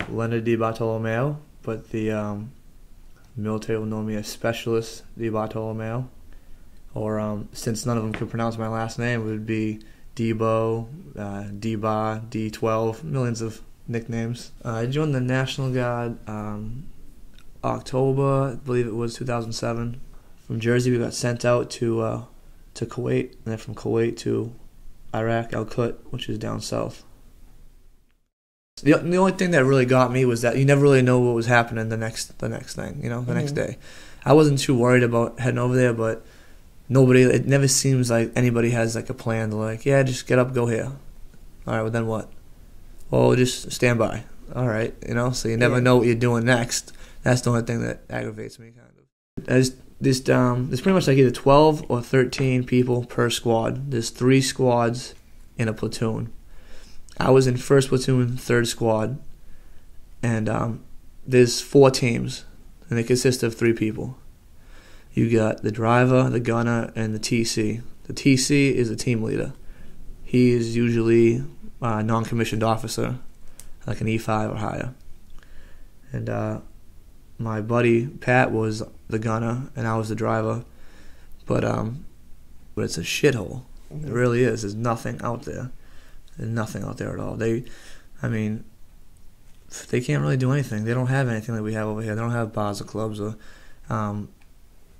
Lenny Di Bartolomeo, but the military will know me as Specialist Di Bartolomeo. Or since none of them could pronounce my last name, it would be Debo, D-Bar, D12, millions of nicknames. I joined the National Guard October, I believe it was 2007. From Jersey, we got sent out to Kuwait, and then from Kuwait to Iraq, Al-Qut, which is down south. The only thing that really got me was that you never really know what was happening the next thing, next day. I wasn't too worried about heading over there, but it never seems like anybody has like a plan to like, yeah, just get up, go here. All right, well then what? Well, just stand by. All right, so you never know what you're doing next. That's the only thing that aggravates me, kind of. There's pretty much like either 12 or 13 people per squad. There's 3 squads in a platoon. I was in 1st platoon, 3rd squad, and there's 4 teams, and they consist of 3 people. You got the driver, the gunner, and the TC. The TC is the team leader. He is usually a non-commissioned officer, like an E5 or higher. And my buddy Pat was the gunner, and I was the driver. But it's a shithole. It really is. There's nothing out there. There's nothing out there at all. They can't really do anything. They don't have anything that we have over here. They don't have bars or clubs or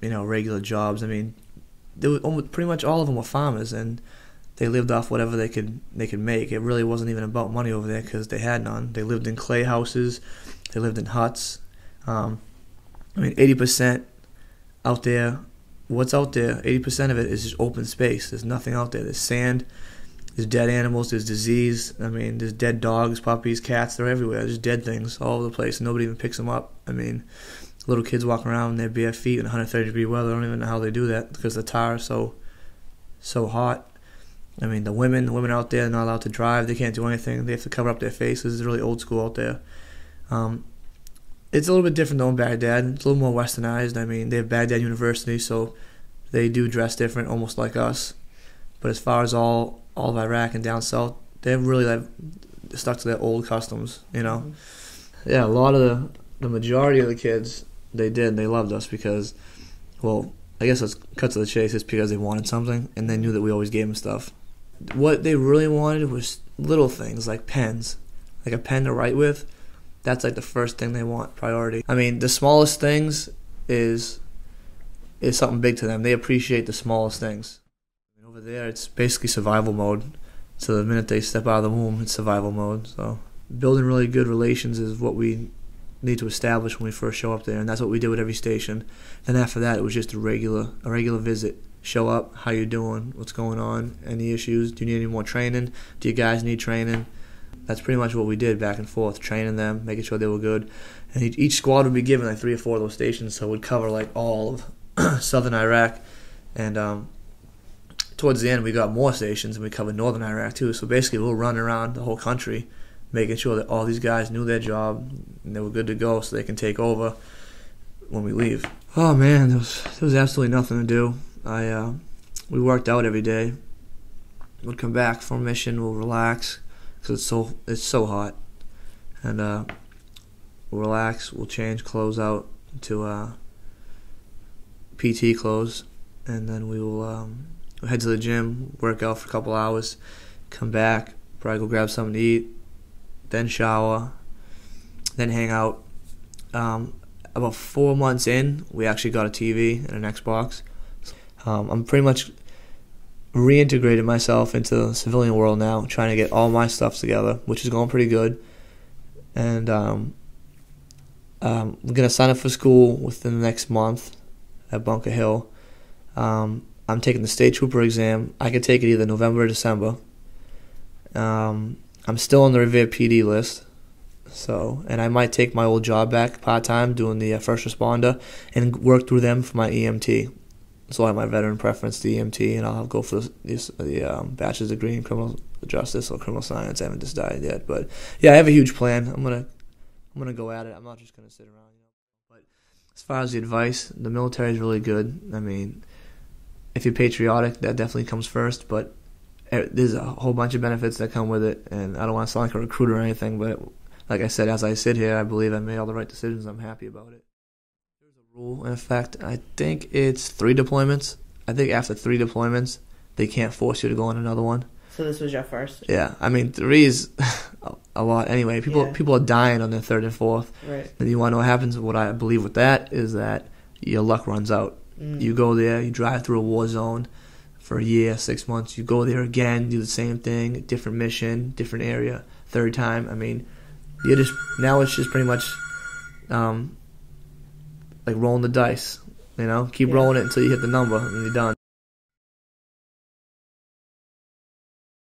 regular jobs. Pretty much all of them were farmers, and they lived off whatever they could make. It really wasn't even about money over there because they had none. They lived in clay houses. They lived in huts. 80% out there, what's out there, 80% of it is just open space. There's nothing out there. There's sand, there's dead animals, there's disease. There's dead dogs, puppies, cats, they're everywhere. There's dead things all over the place, and nobody even picks them up. Little kids walking around in their bare feet in 130-degree weather. I don't even know how they do that because the tar is so hot. The women out there are not allowed to drive. They can't do anything. They have to cover up their faces. It's really old school out there. It's a little bit different though in Baghdad. It's a little more westernized. They have Baghdad University, so they do dress different, almost like us. But as far as all of Iraq and down south, they're really stuck to their old customs, Yeah, a lot of the majority of the kids, they loved us because, well, I guess let's cut to the chase. It's because they wanted something, and they knew that we always gave them stuff. What they really wanted was little things like pens, like a pen to write with. That's like the first thing they want, priority. The smallest things is something big to them. They appreciate the smallest things. Over there, it's basically survival mode. So the minute they step out of the womb, it's survival mode. So building really good relations is what we need to establish when we first show up there, and that's what we did with every station. Then after that, it was just a regular visit. Show up, how you doing, what's going on, any issues, do you need any more training, do you guys need training? That's pretty much what we did back and forth, training them, making sure they were good. And each squad would be given like 3 or 4 of those stations, so it would cover like all of southern Iraq. And towards the end, we got more stations, and we covered northern Iraq too. So basically, we'll run around the whole country, making sure that all these guys knew their job and they were good to go so they can take over when we leave. Oh man, there was absolutely nothing to do. We worked out every day. We'd come back from mission, we'll relax because it's so hot, and we'll relax. We'll change clothes out to PT clothes, and then we will head to the gym, work out for a couple hours, come back, probably go grab something to eat, then shower, then hang out. About 4 months in, we actually got a TV and an Xbox. I'm pretty much reintegrated myself into the civilian world now, trying to get all my stuff together, which is going pretty good. And I'm going to sign up for school within the next month at Bunker Hill. I'm taking the State Trooper exam. I could take it either November or December. I'm still on the Revere PD list. And I might take my old job back part-time doing the first responder and work through them for my EMT. So I have my veteran preference to EMT, and I'll go for the bachelor's degree in criminal justice or criminal science. I haven't decided yet, but yeah, I have a huge plan. I'm gonna go at it. I'm not just gonna sit around, But as far as the advice, the military is really good. If you're patriotic, that definitely comes first, but there's a whole bunch of benefits that come with it, and I don't want to sound like a recruiter or anything, but like I said, as I sit here, I believe I made all the right decisions. I'm happy about it. There's a rule in effect. I think it's 3 deployments. I think after 3 deployments, they can't force you to go on another one. So this was your first? Yeah, I mean 3 is a lot anyway. People are dying on their 3rd and 4th. Right. And you want to know what happens? What I believe with that is that your luck runs out. You go there, you drive through a war zone for a year, 6 months. You go there again, do the same thing, different mission, different area, 3rd time. I mean, now it's just pretty much like rolling the dice. Keep rolling it until you hit the number and you're done.